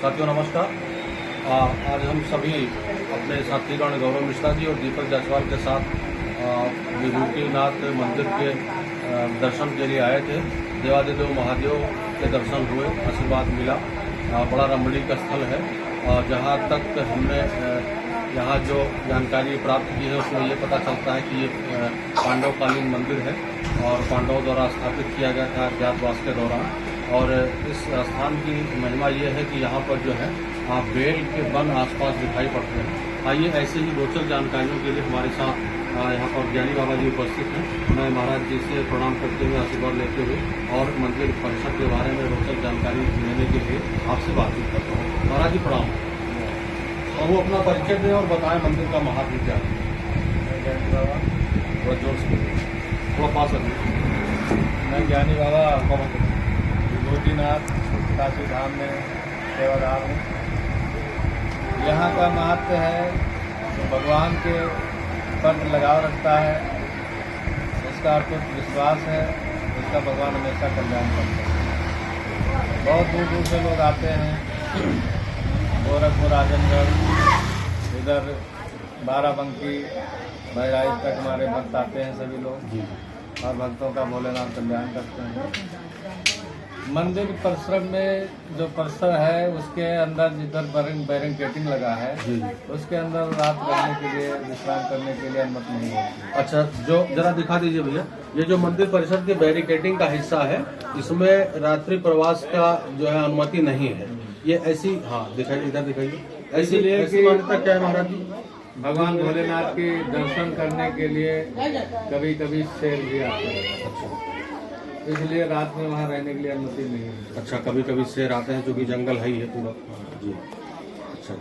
साथियों नमस्कार। आज हम सभी अपने साथीगण गौरव मिश्रा जी और दीपक जायसवाल के साथ विभूतिनाथ मंदिर के दर्शन के लिए आए थे। देवादिदेव महादेव के दर्शन हुए, आशीर्वाद मिला। बड़ा रमणीक स्थल है। जहाँ तक हमने यहाँ जो जानकारी प्राप्त की है उसमें ये पता चलता है कि ये पांडवकालीन मंदिर है और पांडवों द्वारा स्थापित किया गया था अज्ञातवास के दौरान। और इस स्थान की महिमा ये है कि यहाँ पर जो है बेल के वन आसपास दिखाई पड़ते हैं। आइए ऐसे ही रोचक जानकारियों के लिए हमारे साथ यहाँ पर ज्ञानी बाबा जी उपस्थित हैं। मैं महाराज जी से प्रणाम करते हुए, आशीर्वाद लेते हुए और मंदिर परिसर के बारे में रोचक जानकारी लेने के लिए आपसे बातचीत करता हूँ। महाराज जी प्रणाम। और वो अपना परिचय दें और बताएं मंदिर का महात्म्य क्या है। ज्ञानी बाबा थोड़ा जोर से थोड़ा पास रखिए। मैं ज्ञानी बाबा विभूतिनाथ काशी धाम में सेवादार हूँ। यहाँ का महत्व है तो भगवान के पर लगाव रखता है, इसका अटूट विश्वास है, इसका भगवान हमेशा कल्याण करता है। बहुत दूर दूर से लोग आते हैं, गोरखपुर, आजमगढ़, इधर बाराबंकी, बहराइच तक हमारे भक्त आते हैं सभी लोग और भक्तों का भोलेनाथ कल्याण करते हैं। मंदिर परिसर में जो परिसर है उसके अंदर जिधर बैरिकेडिंग लगा है उसके अंदर रात रहने के लिए, विश्राम करने के लिए अनुमति नहीं होती। अच्छा, जो जरा दिखा दीजिए भैया। ये जो मंदिर परिसर के बैरिकेडिंग का हिस्सा है, इसमें रात्रि प्रवास का जो है अनुमति नहीं है। ये ऐसी, हाँ दिखाइए, इधर दिखाइए। ऐसी मान्यता क्या है महाराज जी? भगवान भोलेनाथ के दर्शन करने के लिए कभी कभी शेर भी आते हैं। अच्छा, इसलिए रात में वहाँ रहने के लिए अनुमति नहीं है। अच्छा, कभी कभी शेर आते हैं, जो कि जंगल है ही है पूरा जी। अच्छा,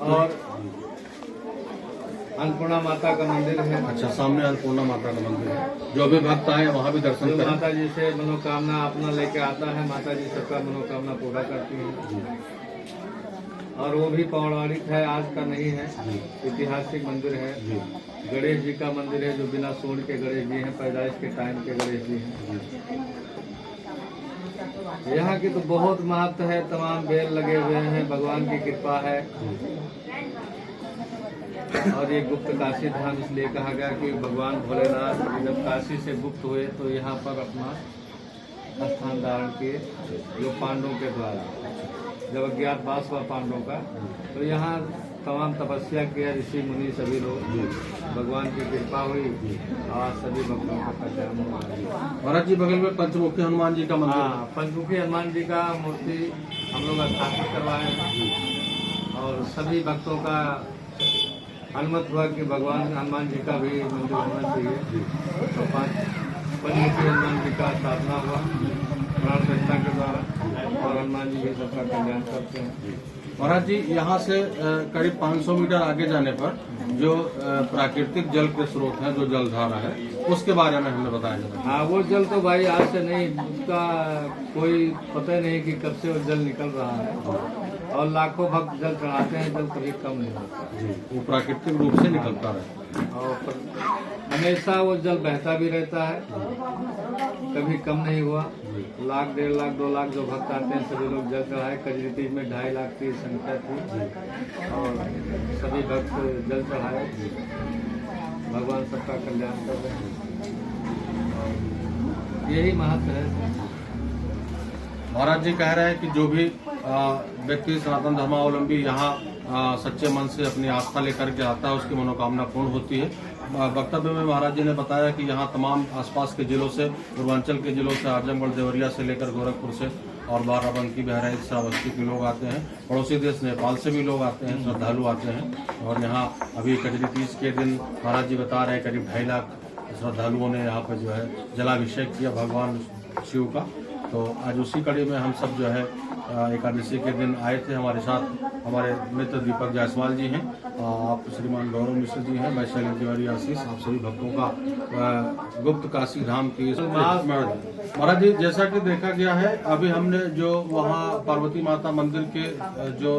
और अन्नपूर्णा माता का मंदिर है। अच्छा, सामने अन्नपूर्णा माता का मंदिर है। जो भी भक्त आए वहाँ भी दर्शन जो करें। माता जी से मनोकामना अपना लेके आता है, माता जी सबका मनोकामना पूरा करती है। और वो भी पौराणिक है, आज का नहीं है, ऐतिहासिक मंदिर है। गणेश जी का मंदिर है, जो बिना सूंड के गणेश जी हैं, पैदाइश के टाइम के गणेश जी हैं। यहाँ की तो बहुत महत्व है, तमाम बेल लगे हुए हैं, भगवान की कृपा है। और ये गुप्त काशी धाम इसलिए कहा गया कि भगवान भोलेनाथ जब काशी से गुप्त हुए तो यहाँ पर अपना स्थान धारण किए, जो पांडवों के द्वारा जब अज्ञातवास हुआ पांडवों का, तो यहाँ तमाम तपस्या किया ऋषि मुनि सभी लोग, भगवान की कृपा हुई और सभी भक्तों का कल्याण हुआ। महाराज जी बगल में पंचमुखी हनुमान जी का मंदिर। हाँ, पंचमुखी हनुमान जी का मूर्ति हम लोग स्थापित करवाए हैं और सभी भक्तों का अनुमत हुआ कि भगवान हनुमान जी का भी मंदिर होना चाहिए। तो पंचमुखी हनुमान जी का स्थापना हुआ प्राण प्रतिष्ठा के द्वारा और हनुमान जी भी सबका कल्याण करते हैं। महाराज जी यहाँ से करीब 500 मीटर आगे जाने पर जो प्राकृतिक जल के स्रोत हैं, जो जलधारा है, उसके बारे में हमें बताया जाता है। हाँ, वो जल तो भाई आज से नहीं, उसका कोई पता नहीं कि कब से वो जल निकल रहा है और लाखों भक्त जल चढ़ाते हैं, जल कभी कम नहीं होता जी। वो प्राकृतिक रूप से निकलता है और हमेशा वो जल बहता भी रहता है, कभी कम नहीं हुआ। लाख, 1.5 लाख, 2 लाख जो भक्त आते हैं सभी लोग जल चढ़ाए। कजरीती में 2.5 लाख की संख्या थी और सभी भक्त जल चढ़ाए। भगवान सबका कल्याण कर रहे हैं और यही महत्व है। महाराज जी कह रहे हैं कि जो भी व्यक्ति सनातन धर्मावलंबी यहाँ सच्चे मन से अपनी आस्था लेकर के आता है, उसकी मनोकामना पूर्ण होती है। वक्तव्य में महाराज जी ने बताया कि यहाँ तमाम आसपास के जिलों से, पूर्वांचल के जिलों से, आजमगढ़, देवरिया से लेकर गोरखपुर से और बाराबंकी, बहराइच, श्रावस्ती के लोग आते हैं। पड़ोसी देश नेपाल से भी लोग आते हैं, श्रद्धालु आते हैं। और यहाँ अभी कजरी तीज के दिन महाराज जी बता रहे हैं करीब 2.5 लाख श्रद्धालुओं ने यहाँ पर जो है जलाभिषेक किया भगवान शिव का। तो आज उसी कड़ी में हम सब जो है एकादशी के दिन आए थे। हमारे साथ हमारे मित्र दीपक जायसवाल जी हैं, आप श्रीमान गौरव मिश्र जी हैं, मैं शैलेंद्र तिवारी आशीष, आप सभी भक्तों का गुप्त काशी धाम की महाराज जी। जैसा कि देखा गया है, अभी हमने जो वहाँ पार्वती माता मंदिर के जो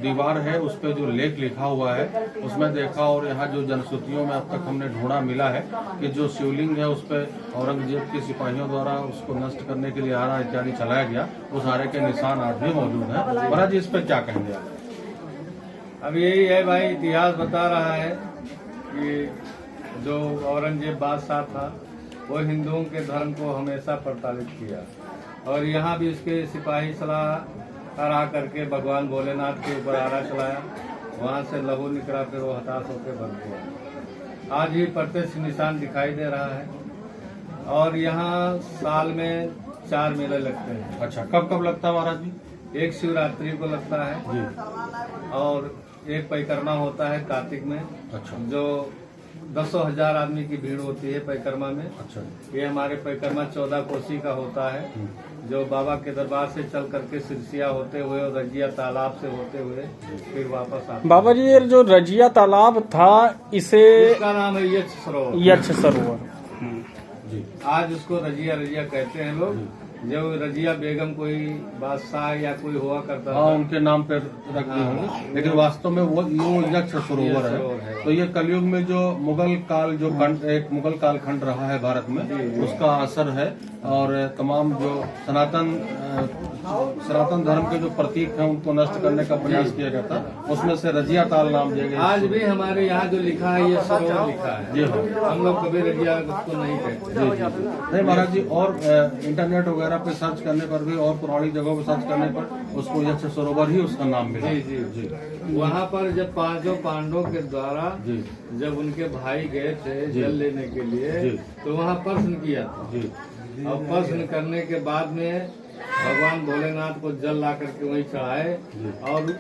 दीवार है उस पर जो लेख लिखा हुआ है उसमें देखा, और यहाँ जो जनश्रुतियों में अब तक हमने ढूंढा मिला है कि जो शिवलिंग है उस पर औरंगजेब के सिपाहियों द्वारा उसको नष्ट करने के लिए आरा इत्यादि चलाया गया, उस आरे के निशान महाराज भी मौजूद हैं। महाराज जी, इस पर क्या कहेंगे आप? अब यही है भाई, इतिहास बता रहा है कि जो औरंगजेब बादशाह था वो हिंदुओं के धर्म को हमेशा प्रताड़ित किया, और यहाँ भी उसके सिपाही सलाह रहा करके भगवान भोलेनाथ के ऊपर आरा चलाया, वहाँ से लहू निकला, फिर वो हताश होकर बन गया। आज भी प्रत्यक्ष निशान दिखाई दे रहा है। और यहाँ साल में 4 मेले लगते हैं। अच्छा, कब कब लगता है महाराज जी? एक शिवरात्रि को लगता है जी। और एक परिक्रमा होता है कार्तिक में, अच्छा। जो 10,000 आदमी की भीड़ होती है परिक्रमा में। अच्छा। ये हमारे परिक्रमा 14 कोसी का होता है, जो बाबा के दरबार से चल करके सिरसिया होते हुए और रजिया तालाब से होते हुए फिर वापस आता है। बाबा जी, ये जो रजिया तालाब था, इसे इसका नाम है यक्ष सरोवर। यक्ष सरोवर। जी। आज उसको रजिया रजिया कहते हैं लोग। जब रजिया बेगम कोई बादशाह या कोई हुआ करता हाँ, था, उनके नाम पे रख दिए होंगे, लेकिन वास्तव में वो यक्ष सरोवर है। तो ये कलयुग में जो मुगल काल जो एक मुगल काल खंड रहा है भारत में, उसका असर है। और तमाम जो सनातन धर्म के जो प्रतीक हैं उनको नष्ट करने का प्रयास किया गया था, उसमें से रजिया ताल नाम दिया गया। आज भी हमारे यहाँ जो लिखा है ये सरोवर लिखा है। जी हाँ। हम लोग कभी रजिया उसको नहीं कहते। नहीं महाराज जी, और इंटरनेट वगैरह पे सर्च करने पर भी और पुरानी जगहों पे सर्च करने पर उसको यक्ष सरोवर ही उसका नाम मिला। जी जी जी। वहाँ पर जब 5 पांडवों के द्वारा जी। जब उनके भाई गए थे जल लेने के लिए, जी। तो वहाँ प्रश्न किया था। जी। और प्रश्न करने के बाद में भगवान भोलेनाथ को जल ला करके वहीं चढ़ाए। और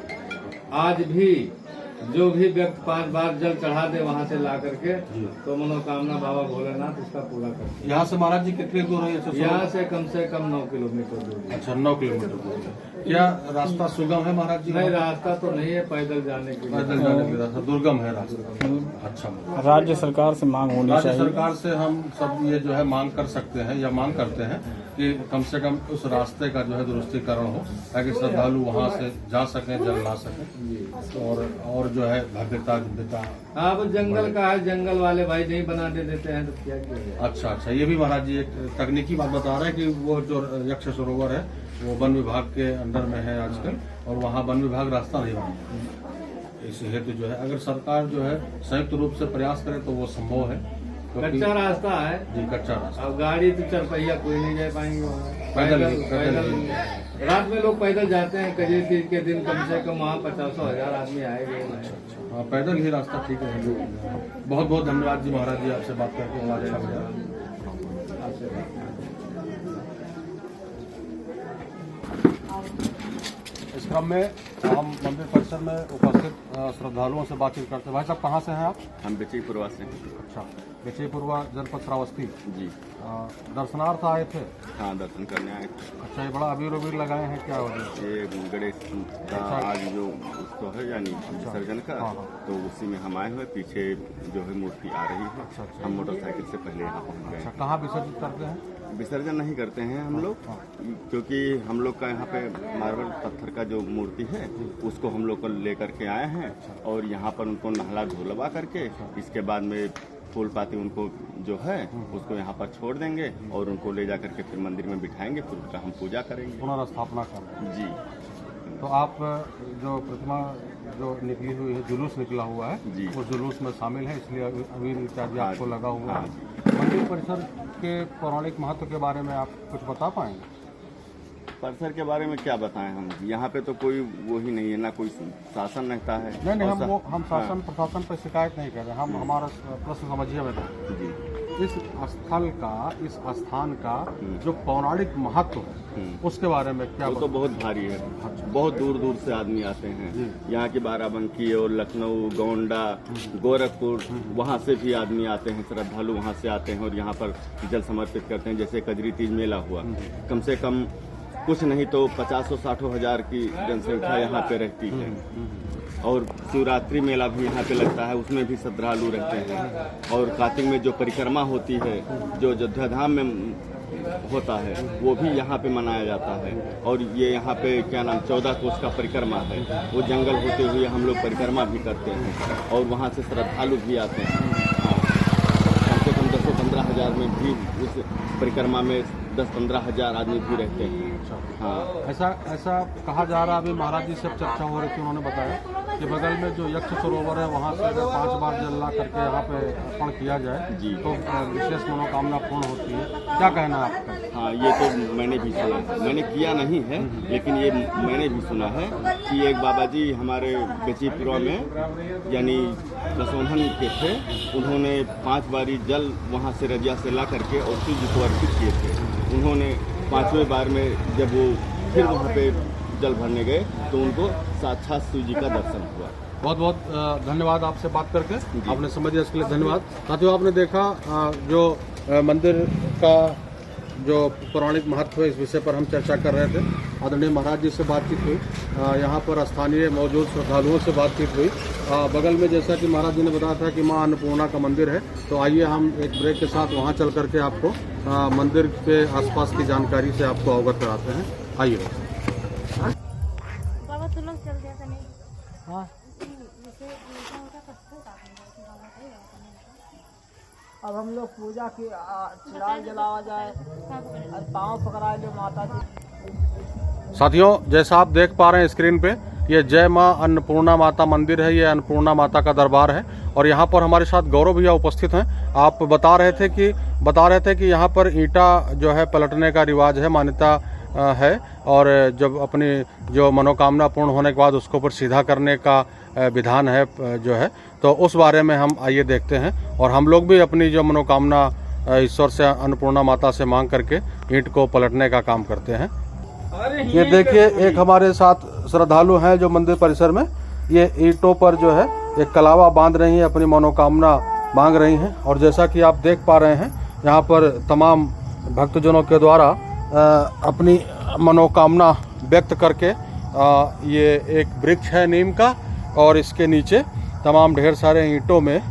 आज भी जो भी व्यक्ति 5 बार जल चढ़ा दे वहाँ से ला करके, तो मनोकामना बाबा भोलेनाथ उसका पूरा करते हैं। यहाँ से महाराज जी कितनी दूर है ये? यहाँ से कम 9 किलोमीटर दूर है। अच्छा, 9 किलोमीटर दूर है। क्या रास्ता सुगम है महाराज जी? नहीं, रास्ता तो नहीं है, पैदल जाने के लिए। पैदल जाने के रास्ता दुर्गम है रास्ता। अच्छा, राज्य सरकार से मांग होनी राज्य चाहिए। सरकार से हम सब ये जो है मांग कर सकते हैं या मांग करते हैं कि कम से कम उस रास्ते का जो है दुरुस्तीकरण हो, ताकि श्रद्धालु वहाँ से जा सकें, जल ला सकें, और जो है भव्यता दिव्यता। हाँ, वो जंगल का है, जंगल वाले भाई नहीं बनाने देते हैं तो क्या किया। अच्छा, ये भी महाराज जी एक तकनीकी बात बता रहे हैं कि वो जो यक्ष सरोवर है वो वन विभाग के अंडर में है आजकल, और वहाँ वन विभाग रास्ता नहीं बनाता। इस हेतु जो है अगर सरकार जो है संयुक्त रूप से प्रयास करे तो वो संभव है। कच्चा रास्ता है जी, कच्चा रास्ता। अब गाड़ी तो 4 पहिया कोई नहीं जा पाएंगे वहाँ। पैदल रात में लोग पैदल जाते हैं। कजरी तीज के दिन कम से कम वहाँ 50,000 आदमी आएंगे। हाँ, पैदल ही रास्ता ठीक है। बहुत बहुत धन्यवाद जी महाराज जी, आपसे बात करके बड़ा अच्छा लगा। इस क्रम में हम मंदिर परिसर में उपस्थित श्रद्धालुओं से बातचीत करते हैं। भाई साहब, कहाँ से हैं आप? हम बेचईपुरवा से। अच्छा, बेचईपुरवा जनपद श्रावस्ती। जी। दर्शनार्थ आए थे? हाँ, दर्शन करने आए थे। अच्छा, ये बड़ा अबीर उबीर लगाए हैं, क्या वजह? ये गणेश का आज जो उसको है यानी विसर्जन का, तो उसी में हम आए हुए। पीछे जो है मूर्ति आ रही है। अच्छा। हम मोटरसाइकिल से पहले यहाँ पहुँच अच्छा, गए। कहाँ विसर्जित करते हैं? विसर्जन नहीं करते हैं हम लोग, क्योंकि हम लोग का यहाँ पे मार्बल पत्थर का जो मूर्ति है उसको हम लोग को लेकर के आए हैं, और यहाँ पर उनको नहला धुलवा करके इसके बाद में फूल पाती उनको जो है उसको यहाँ पर छोड़ देंगे, और उनको ले जा करके फिर मंदिर में बिठाएंगे, फिर उसका हम पूजा करेंगे। पुनर्स्थापना कर रहे हैं। जी। तो आप जो प्रतिमा जो निकली हुई है, जुलूस निकला हुआ है जी, वो जुलूस में शामिल है, इसलिए अबीर इत्यादि आपको लगा हुआ है। हाँ। मंदिर परिसर के पौराणिक महत्व के बारे में आप कुछ बता पाएंगे? परिसर के बारे में क्या बताएं हम? यहाँ पे तो कोई वो ही नहीं है, ना कोई शासन रहता है। नहीं, और हम शासन प्रशासन पर शिकायत नहीं कर रहे, हम हमारा प्रश्न समझिए मैं तो। जी। इस स्थल का, इस स्थान का जो पौराणिक महत्व है उसके बारे में क्या? वो तो बहुत भारी है। बहुत दूर दूर से आदमी आते हैं। यहाँ की बाराबंकी और लखनऊ, गोंडा, गोरखपुर, वहाँ से भी आदमी आते हैं, श्रद्धालु वहाँ से आते हैं और यहाँ पर जल समर्पित करते हैं। जैसे कजरी तीज मेला हुआ, कम से कम कुछ नहीं तो 50-60 हजार की जनसंख्या यहाँ पे रहती है। और शिवरात्रि मेला भी यहाँ पे लगता है, उसमें भी श्रद्धालु रहते हैं। और कार्तिक में जो परिक्रमा होती है, जो अयोध्या धाम में होता है, वो भी यहाँ पे मनाया जाता है। और ये यहाँ पे क्या नाम 14 कोस का परिक्रमा है, वो जंगल होते हुए हम लोग परिक्रमा भी करते हैं, और वहाँ से श्रद्धालु भी आते हैं। कम से कम 10-15 हजार में भी उस परिक्रमा में 10-15 हजार आदमी भी रहते हैं। हाँ, ऐसा कहा जा रहा है, अभी महाराज जी से चर्चा हो रही थी, उन्होंने बताया कि बगल में जो यक्ष सरोवर है वहाँ से अगर 5 बार जल ला करके यहाँ पे अर्पण किया जाए जी, तो विशेष मनोकामना पूर्ण होती है। क्या कहना है आपका? हाँ, ये तो मैंने भी सुना है, मैंने किया नहीं है लेकिन ये मैंने भी सुना है कि एक बाबा जी हमारे बेचीपुरा में यानी कसोधन के थे, उन्होंने 5 बारी जल वहाँ से रजिया से ला करके और शिव जी को अर्पित किए थे। उन्होंने 5वें बार में जब वो फिर वहाँ पे जल भरने गए तो उनको साक्षात शिव जी का दर्शन हुआ। बहुत बहुत धन्यवाद आपसे बात करके, आपने समझ दिया इसके लिए धन्यवाद। साथियों, आपने देखा जो मंदिर का जो पौराणिक महत्व है, इस विषय पर हम चर्चा कर रहे थे। आदरणीय महाराज जी से बातचीत हुई, यहाँ पर स्थानीय मौजूद श्रद्धालुओं से बातचीत हुई। बगल में जैसा कि महाराज जी ने बताया था कि माँ अन्नपूर्णा का मंदिर है, तो आइए हम एक ब्रेक के साथ वहाँ चल करके आपको मंदिर के आसपास की जानकारी से आपको अवगत कराते हैं। आइए। बाबा तुम लोग चल जाता नहीं। हाँ, अब हम लोग पूजा की चिराग जलावा जाए और पाँव पकड़ा ले माता जी। साथियों, जैसा आप देख पा रहे हैं स्क्रीन पे, ये जय मां अन्नपूर्णा माता मंदिर है, ये अन्नपूर्णा माता का दरबार है और यहाँ पर हमारे साथ गौरव भैया उपस्थित हैं। आप बता रहे थे कि यहाँ पर ईंटा जो है पलटने का रिवाज है, मान्यता है, और जब अपनी जो मनोकामना पूर्ण होने के बाद उसको ऊपर सीधा करने का विधान है जो है, तो उस बारे में हम आइए देखते हैं। और हम लोग भी अपनी जो मनोकामना ईश्वर से अन्नपूर्णा माता से मांग करके ईंट को पलटने का काम करते हैं। ये देखिए, एक हमारे साथ श्रद्धालु हैं जो मंदिर परिसर में ये ईंटों पर जो है एक कलावा बांध रही हैं, अपनी मनोकामना मांग रही हैं। और जैसा कि आप देख पा रहे हैं, यहाँ पर तमाम भक्तजनों के द्वारा अपनी मनोकामना व्यक्त करके ये एक वृक्ष है नीम का, और इसके नीचे तमाम ढेर सारे ईंटों में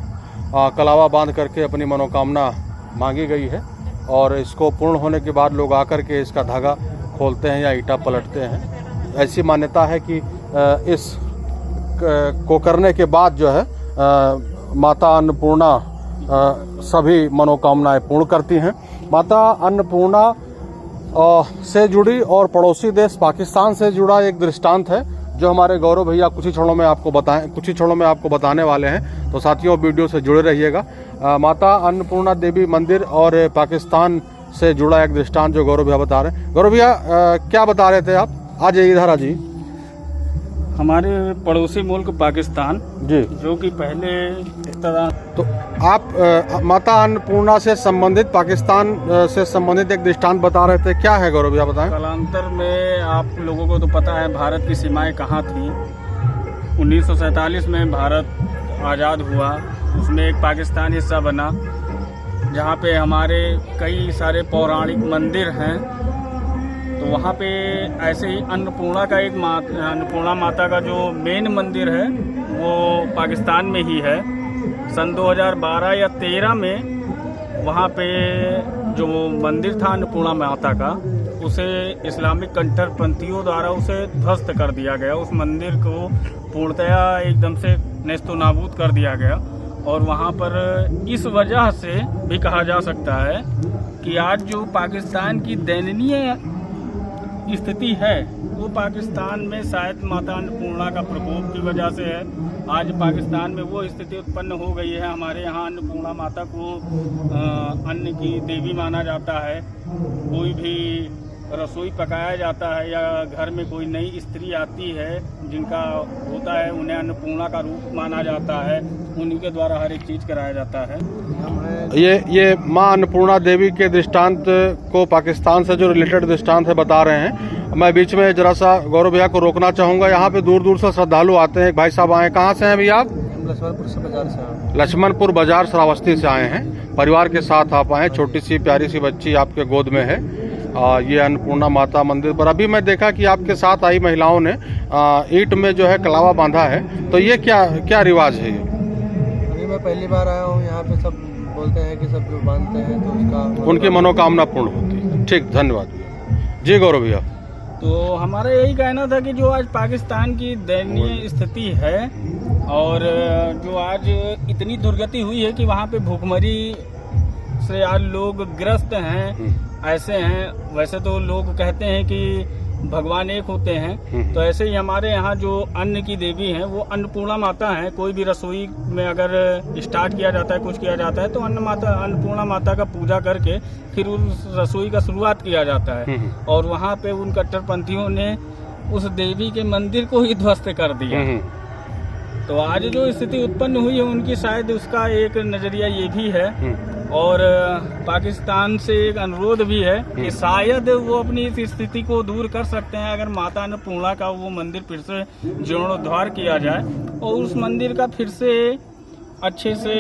कलावा बांध करके अपनी मनोकामना मांगी गई है। और इसको पूर्ण होने के बाद लोग आकर के इसका धागा खोलते हैं या ईंटा पलटते हैं। ऐसी मान्यता है कि इस को करने के बाद जो है माता अन्नपूर्णा सभी मनोकामनाएं पूर्ण करती हैं। माता अन्नपूर्णा से जुड़ी और पड़ोसी देश पाकिस्तान से जुड़ा एक दृष्टांत है जो हमारे गौरव भैया कुछ ही क्षणों में आपको बताने वाले हैं। तो साथियों, वीडियो से जुड़े रहिएगा। माता अन्नपूर्णा देवी मंदिर और पाकिस्तान से जुड़ा एक दृष्टांत जो गौरव भैया बता रहे हैं। गौरव भैया, क्या बता रहे थे आप? आ जाइए इधर, आ जाइए। हमारे पड़ोसी मुल्क पाकिस्तान जी, जो कि पहले तो आप माता अन्नपूर्णा से संबंधित, पाकिस्तान से संबंधित एक दृष्टांत बता रहे थे। क्या है गौरव भैया, बताएं। कालांतर में आप लोगों को तो पता है भारत की सीमाएं कहाँ थी। 1947 में भारत आज़ाद हुआ, उसमें एक पाकिस्तान हिस्सा बना, जहाँ पे हमारे कई सारे पौराणिक मंदिर हैं। तो वहाँ पे ऐसे ही अन्नपूर्णा का एक अन्नपूर्णा माता का जो मेन मंदिर है वो पाकिस्तान में ही है। सन 2012 या 13 में वहाँ पे जो मंदिर था अन्नपूर्णा माता का, उसे इस्लामिक कट्टरपंथियों द्वारा उसे ध्वस्त कर दिया गया। उस मंदिर को पूर्णतया एकदम से नेस्तो नाबूद कर दिया गया। और वहाँ पर इस वजह से भी कहा जा सकता है कि आज जो पाकिस्तान की दयनीय स्थिति है वो पाकिस्तान में शायद माता अन्नपूर्णा का प्रकोप की वजह से है। आज पाकिस्तान में वो स्थिति उत्पन्न हो गई है। हमारे यहाँ अन्नपूर्णा माता को अन्न की देवी माना जाता है। कोई भी रसोई पकाया जाता है या घर में कोई नई स्त्री आती है जिनका होता है, उन्हें अन्नपूर्णा का रूप माना जाता है, उन्हीं के द्वारा हर एक चीज़ कराया जाता है। ये माँ अन्नपूर्णा देवी के दृष्टांत को पाकिस्तान से जो रिलेटेड दृष्टांत है बता रहे हैं। मैं बीच में जरा सा गौरव भैया को रोकना चाहूँगा। यहाँ पे दूर दूर से श्रद्धालु आते हैं। एक भाई साहब आए, कहाँ से हैं भैया आप? लक्ष्मणपुर बाजार श्रावस्ती से आए हैं। परिवार के साथ आप आए, छोटी सी प्यारी सी बच्ची आपके गोद में है। ये अन्नपूर्णा माता मंदिर पर अभी मैं देखा कि आपके साथ आई महिलाओं ने ईंट में जो है कलावा बांधा है। तो ये क्या रिवाज है? अभी मैं पहली बार आया हूँ यहाँ पे। सब बोलते हैं कि सब जो बांधते हैं तो उसका उनकी मनोकामना पूर्ण होती है। ठीक, धन्यवाद जी गौरव भैया। तो हमारा यही कहना था कि जो आज पाकिस्तान की दयनीय स्थिति है और जो आज इतनी दुर्गति हुई है कि वहाँ पे भूखमरी से आज लोग ग्रस्त हैं, ऐसे हैं। वैसे तो लोग कहते हैं कि भगवान एक होते हैं, तो ऐसे ही हमारे यहाँ जो अन्न की देवी हैं वो अन्नपूर्णा माता हैं। कोई भी रसोई में अगर स्टार्ट किया जाता है, कुछ किया जाता है, तो अन्नपूर्णा माता का पूजा करके फिर उस रसोई का शुरुआत किया जाता है। और वहाँ पे उन कट्टरपंथियों ने उस देवी के मंदिर को ही ध्वस्त कर दिया। तो आज जो स्थिति उत्पन्न हुई है उनकी शायद उसका एक नजरिया ये भी है, और पाकिस्तान से एक अनुरोध भी है कि शायद वो अपनी इस स्थिति को दूर कर सकते हैं अगर माता अन्नपूर्णा का वो मंदिर फिर से जीर्णोद्धार किया जाए और उस मंदिर का फिर से अच्छे से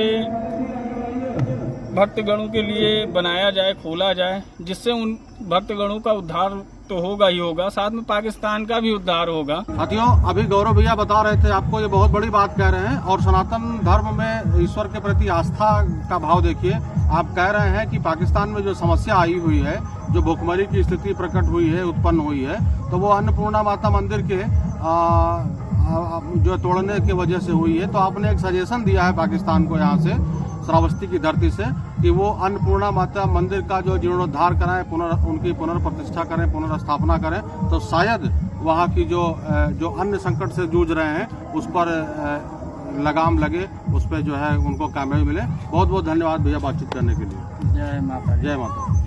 भक्तगणों के लिए बनाया जाए, खोला जाए, जिससे उन भक्तगणों का उद्धार तो होगा ही होगा, साथ में पाकिस्तान का भी उद्धार होगा। साथियों, अभी गौरव भैया बता रहे थे आपको, ये बहुत बड़ी बात कह रहे हैं। और सनातन धर्म में ईश्वर के प्रति आस्था का भाव देखिए। आप कह रहे हैं कि पाकिस्तान में जो समस्या आई हुई है, जो भुखमरी की स्थिति प्रकट हुई है, उत्पन्न हुई है, तो वो अन्नपूर्णा माता मंदिर के जो तोड़ने की वजह से हुई है। तो आपने एक सजेशन दिया है पाकिस्तान को यहाँ से, श्रावस्ती की धरती से, कि वो अन्नपूर्णा माता मंदिर का जो जीर्णोद्धार कराएं, उनकी पुनर्प्रतिष्ठा करें, पुनर्स्थापना करें, तो शायद वहाँ की जो अन्न संकट से जूझ रहे हैं उस पर लगाम लगे, उस पर जो है उनको कामयाबी मिले। बहुत बहुत धन्यवाद भैया बातचीत करने के लिए। जय माता। जय माता।